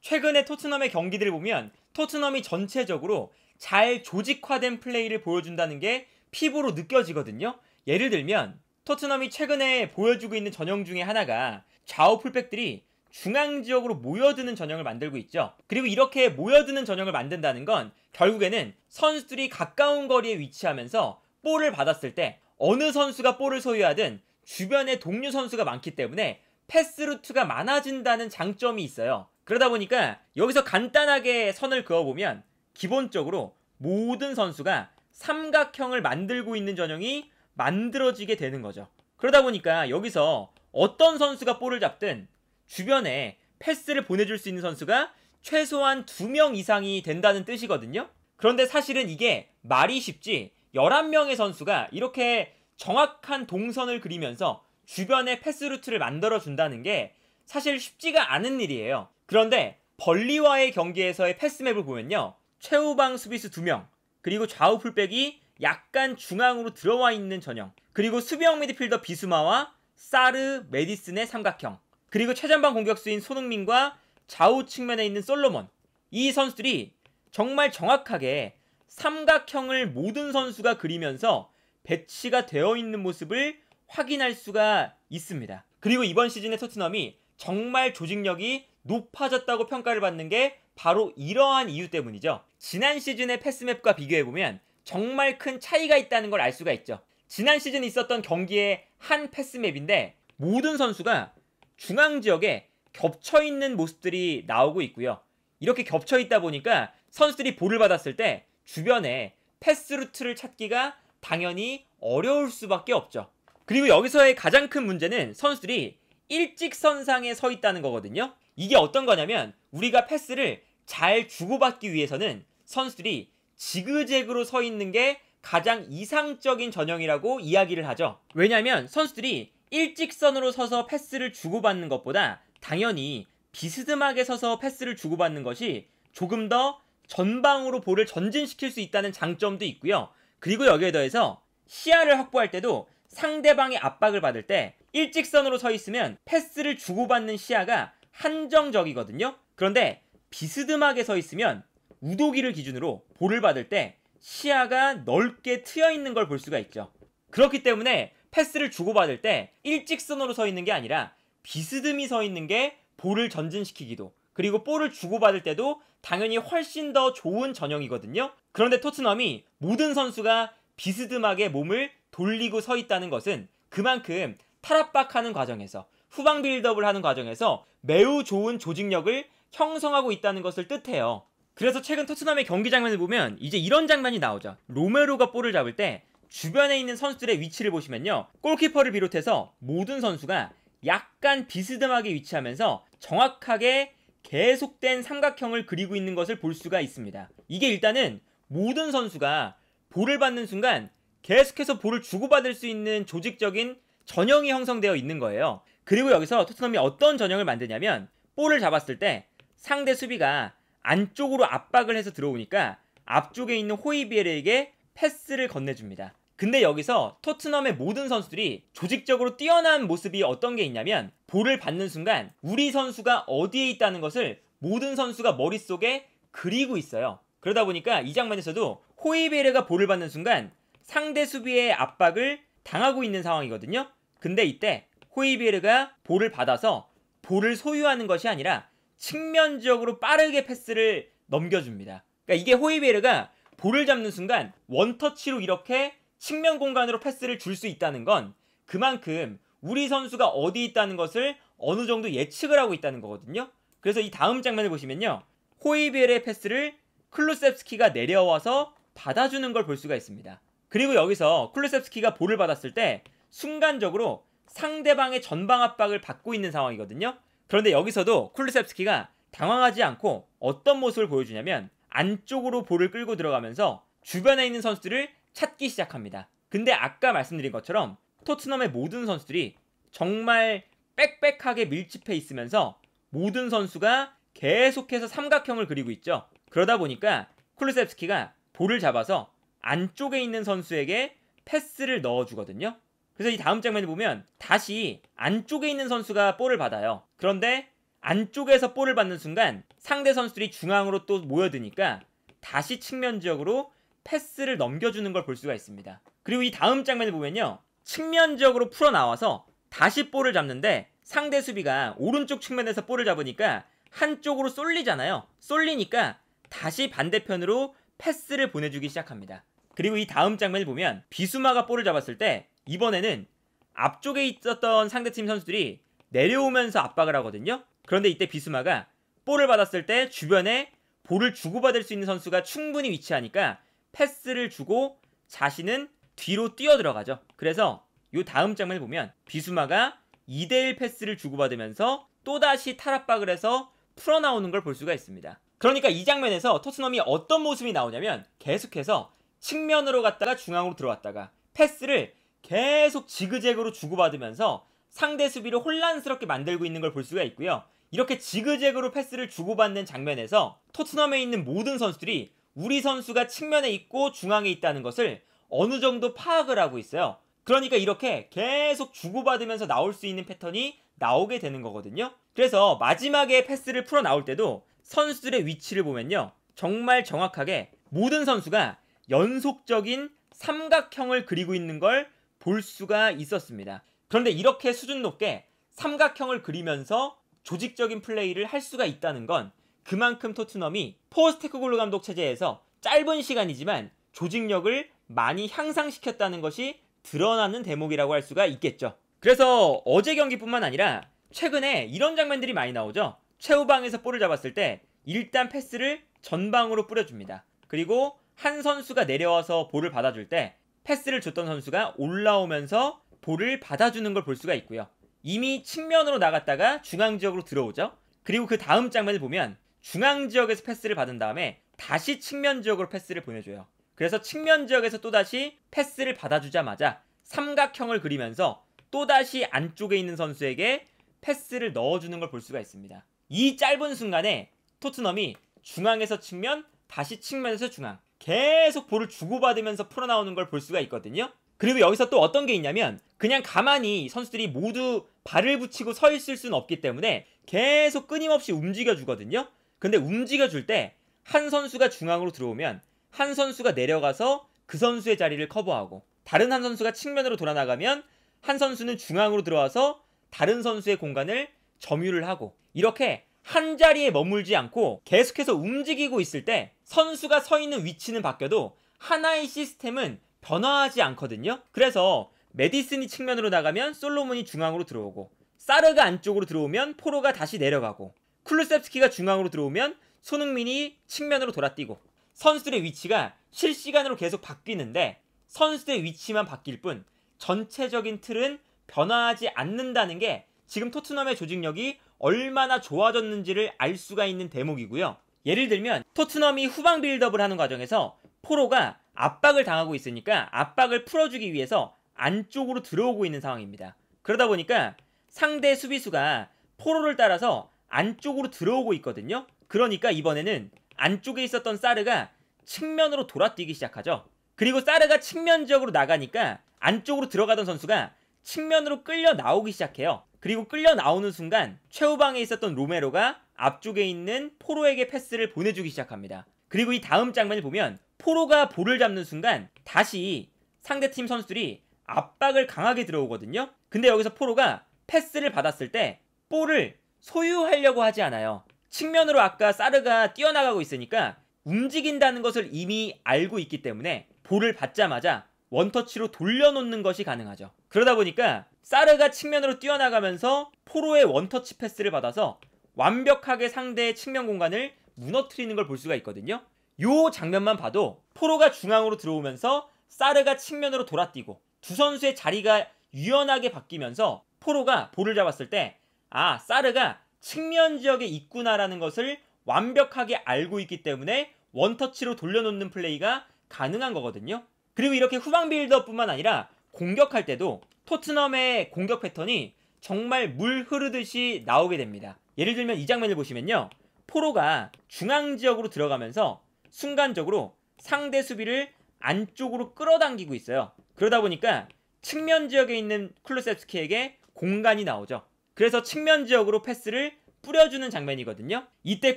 최근에 토트넘의 경기들을 보면 토트넘이 전체적으로 잘 조직화된 플레이를 보여준다는 게 피부로 느껴지거든요. 예를 들면 토트넘이 최근에 보여주고 있는 전형 중에 하나가 좌우 풀백들이 중앙 지역으로 모여드는 전형을 만들고 있죠. 그리고 이렇게 모여드는 전형을 만든다는 건 결국에는 선수들이 가까운 거리에 위치하면서 볼을 받았을 때 어느 선수가 볼을 소유하든 주변에 동료 선수가 많기 때문에 패스 루트가 많아진다는 장점이 있어요. 그러다 보니까 여기서 간단하게 선을 그어보면 기본적으로 모든 선수가 삼각형을 만들고 있는 전형이 만들어지게 되는 거죠. 그러다 보니까 여기서 어떤 선수가 볼을 잡든 주변에 패스를 보내줄 수 있는 선수가 최소한 2명 이상이 된다는 뜻이거든요. 그런데 사실은 이게 말이 쉽지 11명의 선수가 이렇게 정확한 동선을 그리면서 주변에 패스 루트를 만들어준다는 게 사실 쉽지가 않은 일이에요. 그런데 벌리와의 경기에서의 패스맵을 보면요, 최후방 수비수 2명, 그리고 좌우 풀백이 약간 중앙으로 들어와 있는 전형, 그리고 수비형 미드필더 비수마와 사르, 메디슨의 삼각형, 그리고 최전방 공격수인 손흥민과 좌우 측면에 있는 솔로몬, 이 선수들이 정말 정확하게 삼각형을 모든 선수가 그리면서 배치가 되어 있는 모습을 확인할 수가 있습니다. 그리고 이번 시즌의 토트넘이 정말 조직력이 높아졌다고 평가를 받는 게 바로 이러한 이유 때문이죠. 지난 시즌의 패스맵과 비교해보면 정말 큰 차이가 있다는 걸 알 수가 있죠. 지난 시즌 있었던 경기의 한 패스맵인데 모든 선수가 중앙 지역에 겹쳐있는 모습들이 나오고 있고요. 이렇게 겹쳐있다 보니까 선수들이 볼을 받았을 때 주변에 패스 루트를 찾기가 당연히 어려울 수밖에 없죠. 그리고 여기서의 가장 큰 문제는 선수들이 일직선상에 서 있다는 거거든요. 이게 어떤 거냐면 우리가 패스를 잘 주고받기 위해서는 선수들이 지그재그로 서 있는 게 가장 이상적인 전형이라고 이야기를 하죠. 왜냐면 선수들이 일직선으로 서서 패스를 주고받는 것보다 당연히 비스듬하게 서서 패스를 주고받는 것이 조금 더 전방으로 볼을 전진시킬 수 있다는 장점도 있고요. 그리고 여기에 더해서 시야를 확보할 때도 상대방의 압박을 받을 때 일직선으로 서 있으면 패스를 주고받는 시야가 한정적이거든요. 그런데 비스듬하게 서 있으면 우도기를 기준으로 볼을 받을 때 시야가 넓게 트여 있는 걸 볼 수가 있죠. 그렇기 때문에 패스를 주고받을 때 일직선으로 서 있는 게 아니라 비스듬히 서 있는 게 볼을 전진시키기도, 그리고 볼을 주고받을 때도 당연히 훨씬 더 좋은 전형이거든요. 그런데 토트넘이 모든 선수가 비스듬하게 몸을 돌리고 서 있다는 것은 그만큼 탈압박하는 과정에서, 후방 빌드업을 하는 과정에서 매우 좋은 조직력을 형성하고 있다는 것을 뜻해요. 그래서 최근 토트넘의 경기 장면을 보면 이제 이런 장면이 나오죠. 로메로가 볼을 잡을 때 주변에 있는 선수들의 위치를 보시면요, 골키퍼를 비롯해서 모든 선수가 약간 비스듬하게 위치하면서 정확하게 계속된 삼각형을 그리고 있는 것을 볼 수가 있습니다. 이게 일단은 모든 선수가 볼을 받는 순간 계속해서 볼을 주고받을 수 있는 조직적인 전형이 형성되어 있는 거예요. 그리고 여기서 토트넘이 어떤 전형을 만드냐면 볼을 잡았을 때 상대 수비가 안쪽으로 압박을 해서 들어오니까 앞쪽에 있는 호이비에르에게 패스를 건네줍니다. 근데 여기서 토트넘의 모든 선수들이 조직적으로 뛰어난 모습이 어떤 게 있냐면 볼을 받는 순간 우리 선수가 어디에 있다는 것을 모든 선수가 머릿속에 그리고 있어요. 그러다 보니까 이 장면에서도 호이비에르가 볼을 받는 순간 상대 수비의 압박을 당하고 있는 상황이거든요. 근데 이때 호이비에르가 볼을 받아서 볼을 소유하는 것이 아니라 측면적으로 빠르게 패스를 넘겨줍니다. 그러니까 이게 호이비에르가 볼을 잡는 순간 원터치로 이렇게 측면 공간으로 패스를 줄 수 있다는 건 그만큼 우리 선수가 어디 있다는 것을 어느 정도 예측을 하고 있다는 거거든요. 그래서 이 다음 장면을 보시면요, 호이비에르의 패스를 클루셉스키가 내려와서 받아주는 걸 볼 수가 있습니다. 그리고 여기서 클루셉스키가 볼을 받았을 때 순간적으로 상대방의 전방 압박을 받고 있는 상황이거든요. 그런데 여기서도 클루셉스키가 당황하지 않고 어떤 모습을 보여주냐면 안쪽으로 볼을 끌고 들어가면서 주변에 있는 선수들을 찾기 시작합니다. 근데 아까 말씀드린 것처럼 토트넘의 모든 선수들이 정말 빽빽하게 밀집해 있으면서 모든 선수가 계속해서 삼각형을 그리고 있죠. 그러다 보니까 쿨루셉스키가 볼을 잡아서 안쪽에 있는 선수에게 패스를 넣어주거든요. 그래서 이 다음 장면을 보면 다시 안쪽에 있는 선수가 볼을 받아요. 그런데 안쪽에서 볼을 받는 순간 상대 선수들이 중앙으로 또 모여드니까 다시 측면 지역으로 패스를 넘겨주는 걸 볼 수가 있습니다. 그리고 이 다음 장면을 보면요, 측면 지역으로 풀어나와서 다시 볼을 잡는데 상대 수비가 오른쪽 측면에서 볼을 잡으니까 한쪽으로 쏠리잖아요. 쏠리니까 다시 반대편으로 패스를 보내주기 시작합니다. 그리고 이 다음 장면을 보면 비수마가 볼을 잡았을 때 이번에는 앞쪽에 있었던 상대팀 선수들이 내려오면서 압박을 하거든요. 그런데 이때 비수마가 볼을 받았을 때 주변에 볼을 주고받을 수 있는 선수가 충분히 위치하니까 패스를 주고 자신은 뒤로 뛰어 들어가죠. 그래서 이 다음 장면을 보면 비수마가 2대1 패스를 주고받으면서 또다시 탈압박을 해서 풀어나오는 걸 볼 수가 있습니다. 그러니까 이 장면에서 토트넘이 어떤 모습이 나오냐면 계속해서 측면으로 갔다가 중앙으로 들어왔다가 패스를 계속 지그재그로 주고받으면서 상대 수비를 혼란스럽게 만들고 있는 걸 볼 수가 있고요. 이렇게 지그재그로 패스를 주고받는 장면에서 토트넘에 있는 모든 선수들이 우리 선수가 측면에 있고 중앙에 있다는 것을 어느 정도 파악을 하고 있어요. 그러니까 이렇게 계속 주고받으면서 나올 수 있는 패턴이 나오게 되는 거거든요. 그래서 마지막에 패스를 풀어 나올 때도 선수들의 위치를 보면요, 정말 정확하게 모든 선수가 연속적인 삼각형을 그리고 있는 걸 볼 수가 있었습니다. 그런데 이렇게 수준 높게 삼각형을 그리면서 조직적인 플레이를 할 수가 있다는 건 그만큼 토트넘이 포스테코글루 감독 체제에서 짧은 시간이지만 조직력을 많이 향상시켰다는 것이 드러나는 대목이라고 할 수가 있겠죠. 그래서 어제 경기뿐만 아니라 최근에 이런 장면들이 많이 나오죠. 최후방에서 볼을 잡았을 때 일단 패스를 전방으로 뿌려줍니다. 그리고 한 선수가 내려와서 볼을 받아줄 때 패스를 줬던 선수가 올라오면서 볼을 받아주는 걸 볼 수가 있고요. 이미 측면으로 나갔다가 중앙 지역으로 들어오죠. 그리고 그 다음 장면을 보면 중앙 지역에서 패스를 받은 다음에 다시 측면 지역으로 패스를 보내줘요. 그래서 측면 지역에서 또다시 패스를 받아주자마자 삼각형을 그리면서 또다시 안쪽에 있는 선수에게 패스를 넣어주는 걸 볼 수가 있습니다. 이 짧은 순간에 토트넘이 중앙에서 측면, 다시 측면에서 중앙 계속 볼을 주고받으면서 풀어나오는 걸 볼 수가 있거든요. 그리고 여기서 또 어떤 게 있냐면 그냥 가만히 선수들이 모두 발을 붙이고 서 있을 수는 없기 때문에 계속 끊임없이 움직여주거든요. 근데 움직여줄 때 한 선수가 중앙으로 들어오면 한 선수가 내려가서 그 선수의 자리를 커버하고 다른 한 선수가 측면으로 돌아나가면 한 선수는 중앙으로 들어와서 다른 선수의 공간을 점유를 하고 이렇게 한 자리에 머물지 않고 계속해서 움직이고 있을 때 선수가 서 있는 위치는 바뀌어도 하나의 시스템은 변화하지 않거든요. 그래서 메디슨이 측면으로 나가면 솔로몬이 중앙으로 들어오고 사르가 안쪽으로 들어오면 포로가 다시 내려가고 쿨루셉스키가 중앙으로 들어오면 손흥민이 측면으로 돌아뛰고 선수들의 위치가 실시간으로 계속 바뀌는데 선수들의 위치만 바뀔 뿐 전체적인 틀은 변화하지 않는다는 게 지금 토트넘의 조직력이 얼마나 좋아졌는지를 알 수가 있는 대목이고요. 예를 들면 토트넘이 후방 빌드업을 하는 과정에서 포로가 압박을 당하고 있으니까 압박을 풀어주기 위해서 안쪽으로 들어오고 있는 상황입니다. 그러다 보니까 상대 수비수가 포로를 따라서 안쪽으로 들어오고 있거든요. 그러니까 이번에는 안쪽에 있었던 사르가 측면으로 돌아뛰기 시작하죠. 그리고 사르가 측면 지역으로 나가니까 안쪽으로 들어가던 선수가 측면으로 끌려 나오기 시작해요. 그리고 끌려 나오는 순간 최후방에 있었던 로메로가 앞쪽에 있는 포로에게 패스를 보내주기 시작합니다. 그리고 이 다음 장면을 보면 포로가 볼을 잡는 순간 다시 상대팀 선수들이 압박을 강하게 들어오거든요. 근데 여기서 포로가 패스를 받았을 때 볼을 소유하려고 하지 않아요. 측면으로 아까 사르가 뛰어나가고 있으니까 움직인다는 것을 이미 알고 있기 때문에 볼을 받자마자 원터치로 돌려놓는 것이 가능하죠. 그러다 보니까 사르가 측면으로 뛰어나가면서 포로의 원터치 패스를 받아서 완벽하게 상대의 측면 공간을 무너뜨리는 걸 볼 수가 있거든요. 요 장면만 봐도 포로가 중앙으로 들어오면서 사르가 측면으로 돌아뛰고 두 선수의 자리가 유연하게 바뀌면서 포로가 볼을 잡았을 때 아, 사르가 측면 지역에 있구나라는 것을 완벽하게 알고 있기 때문에 원터치로 돌려놓는 플레이가 가능한 거거든요. 그리고 이렇게 후방 빌드업뿐만 아니라 공격할 때도 토트넘의 공격 패턴이 정말 물 흐르듯이 나오게 됩니다. 예를 들면 이 장면을 보시면요, 포로가 중앙 지역으로 들어가면서 순간적으로 상대 수비를 안쪽으로 끌어당기고 있어요. 그러다 보니까 측면 지역에 있는 쿨루셉스키에게 공간이 나오죠. 그래서 측면 지역으로 패스를 뿌려주는 장면이거든요. 이때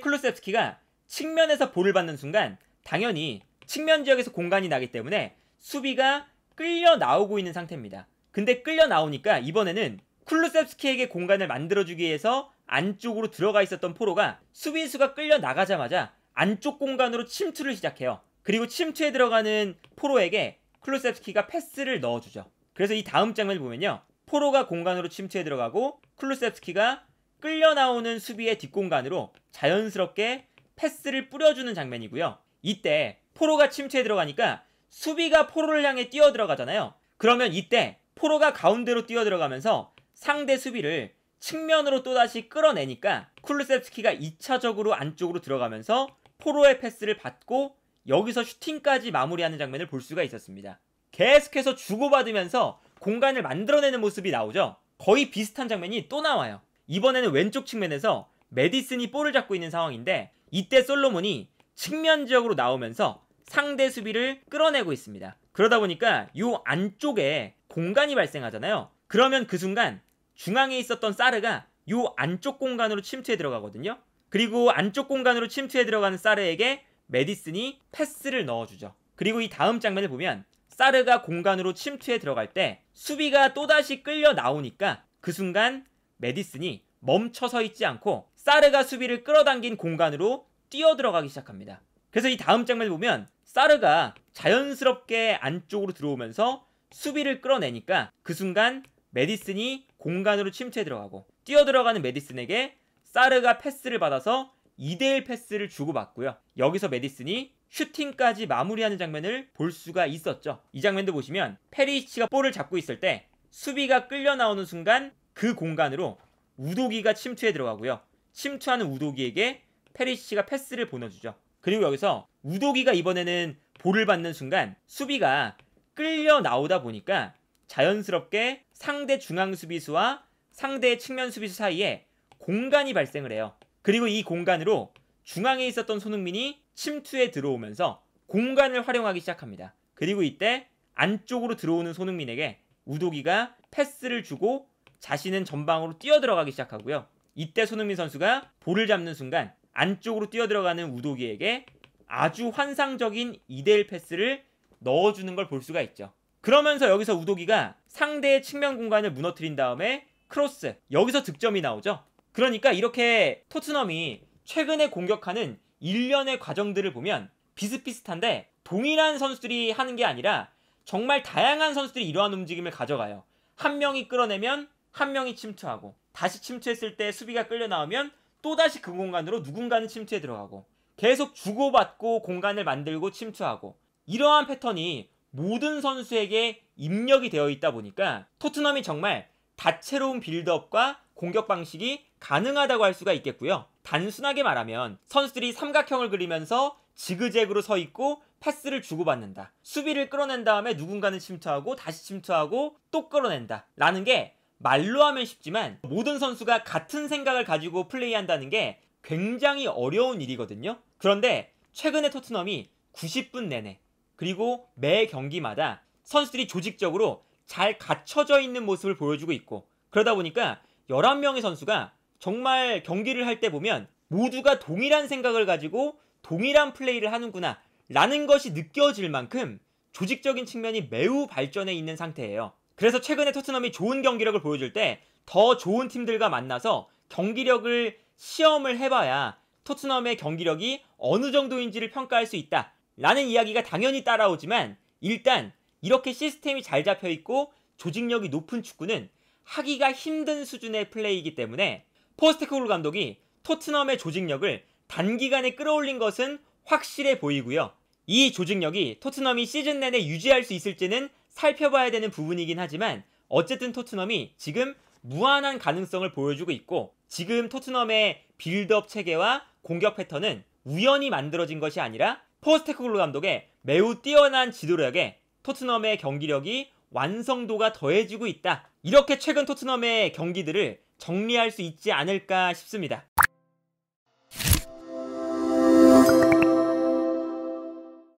쿨루세프스키가 측면에서 볼을 받는 순간 당연히 측면 지역에서 공간이 나기 때문에 수비가 끌려 나오고 있는 상태입니다. 근데 끌려 나오니까 이번에는 쿨루세프스키에게 공간을 만들어주기 위해서 안쪽으로 들어가 있었던 포로가 수비수가 끌려 나가자마자 안쪽 공간으로 침투를 시작해요. 그리고 침투에 들어가는 포로에게 쿨루세프스키가 패스를 넣어주죠. 그래서 이 다음 장면을 보면요, 포로가 공간으로 침투에 들어가고 쿨루세프스키가 끌려 나오는 수비의 뒷공간으로 자연스럽게 패스를 뿌려주는 장면이고요. 이때 포로가 침투에 들어가니까 수비가 포로를 향해 뛰어 들어가잖아요. 그러면 이때 포로가 가운데로 뛰어 들어가면서 상대 수비를 측면으로 또다시 끌어내니까 쿨루세프스키가 2차적으로 안쪽으로 들어가면서 포로의 패스를 받고 여기서 슈팅까지 마무리하는 장면을 볼 수가 있었습니다. 계속해서 주고받으면서 공간을 만들어내는 모습이 나오죠. 거의 비슷한 장면이 또 나와요. 이번에는 왼쪽 측면에서 메디슨이 볼을 잡고 있는 상황인데 이때 솔로몬이 측면 지역으로 나오면서 상대 수비를 끌어내고 있습니다. 그러다 보니까 이 안쪽에 공간이 발생하잖아요. 그러면 그 순간 중앙에 있었던 사르가 이 안쪽 공간으로 침투해 들어가거든요. 그리고 안쪽 공간으로 침투해 들어가는 사르에게 메디슨이 패스를 넣어주죠. 그리고 이 다음 장면을 보면 사르가 공간으로 침투해 들어갈 때 수비가 또다시 끌려 나오니까 그 순간 메디슨이 멈춰서 있지 않고 사르가 수비를 끌어당긴 공간으로 뛰어 들어가기 시작합니다. 그래서 이 다음 장면을 보면 사르가 자연스럽게 안쪽으로 들어오면서 수비를 끌어내니까 그 순간 메디슨이 공간으로 침투해 들어가고 뛰어 들어가는 메디슨에게 사르가 패스를 받아서 2대1 패스를 주고받고요. 여기서 메디슨이 슈팅까지 마무리하는 장면을 볼 수가 있었죠. 이 장면도 보시면 페리시치가 볼을 잡고 있을 때 수비가 끌려 나오는 순간 그 공간으로 우도기가 침투해 들어가고요. 침투하는 우도기에게 페리시치가 패스를 보내주죠. 그리고 여기서 우도기가 이번에는 볼을 받는 순간 수비가 끌려 나오다 보니까 자연스럽게 상대 중앙 수비수와 상대 측면 수비수 사이에 공간이 발생을 해요. 그리고 이 공간으로 중앙에 있었던 손흥민이 침투에 들어오면서 공간을 활용하기 시작합니다. 그리고 이때 안쪽으로 들어오는 손흥민에게 우도기가 패스를 주고 자신은 전방으로 뛰어 들어가기 시작하고요. 이때 손흥민 선수가 볼을 잡는 순간 안쪽으로 뛰어 들어가는 우도기에게 아주 환상적인 2대1 패스를 넣어주는 걸 볼 수가 있죠. 그러면서 여기서 우도기가 상대의 측면 공간을 무너뜨린 다음에 크로스, 여기서 득점이 나오죠. 그러니까 이렇게 토트넘이 최근에 공격하는 일련의 과정들을 보면 비슷비슷한데 동일한 선수들이 하는 게 아니라 정말 다양한 선수들이 이러한 움직임을 가져가요. 한 명이 끌어내면 한 명이 침투하고 다시 침투했을 때 수비가 끌려 나오면 또다시 그 공간으로 누군가는 침투에 들어가고 계속 주고받고 공간을 만들고 침투하고 이러한 패턴이 모든 선수에게 입력이 되어 있다 보니까 토트넘이 정말 다채로운 빌드업과 공격 방식이 가능하다고 할 수가 있겠고요. 단순하게 말하면 선수들이 삼각형을 그리면서 지그재그로 서 있고 패스를 주고받는다. 수비를 끌어낸 다음에 누군가는 침투하고 다시 침투하고 또 끌어낸다. 라는 게 말로 하면 쉽지만 모든 선수가 같은 생각을 가지고 플레이한다는 게 굉장히 어려운 일이거든요. 그런데 최근에 토트넘이 90분 내내 그리고 매 경기마다 선수들이 조직적으로 잘 갖춰져 있는 모습을 보여주고 있고 그러다 보니까 11명의 선수가 정말 경기를 할 때 보면 모두가 동일한 생각을 가지고 동일한 플레이를 하는구나 라는 것이 느껴질 만큼 조직적인 측면이 매우 발전해 있는 상태예요. 그래서 최근에 토트넘이 좋은 경기력을 보여줄 때 더 좋은 팀들과 만나서 경기력을 시험을 해봐야 토트넘의 경기력이 어느 정도인지를 평가할 수 있다 라는 이야기가 당연히 따라오지만 일단 이렇게 시스템이 잘 잡혀있고 조직력이 높은 축구는 하기가 힘든 수준의 플레이이기 때문에 포스테코글루 감독이 토트넘의 조직력을 단기간에 끌어올린 것은 확실해 보이고요. 이 조직력이 토트넘이 시즌 내내 유지할 수 있을지는 살펴봐야 되는 부분이긴 하지만 어쨌든 토트넘이 지금 무한한 가능성을 보여주고 있고 지금 토트넘의 빌드업 체계와 공격 패턴은 우연히 만들어진 것이 아니라 포스테코글루 감독의 매우 뛰어난 지도력에 토트넘의 경기력이 완성도가 더해지고 있다. 이렇게 최근 토트넘의 경기들을 정리할 수 있지 않을까 싶습니다.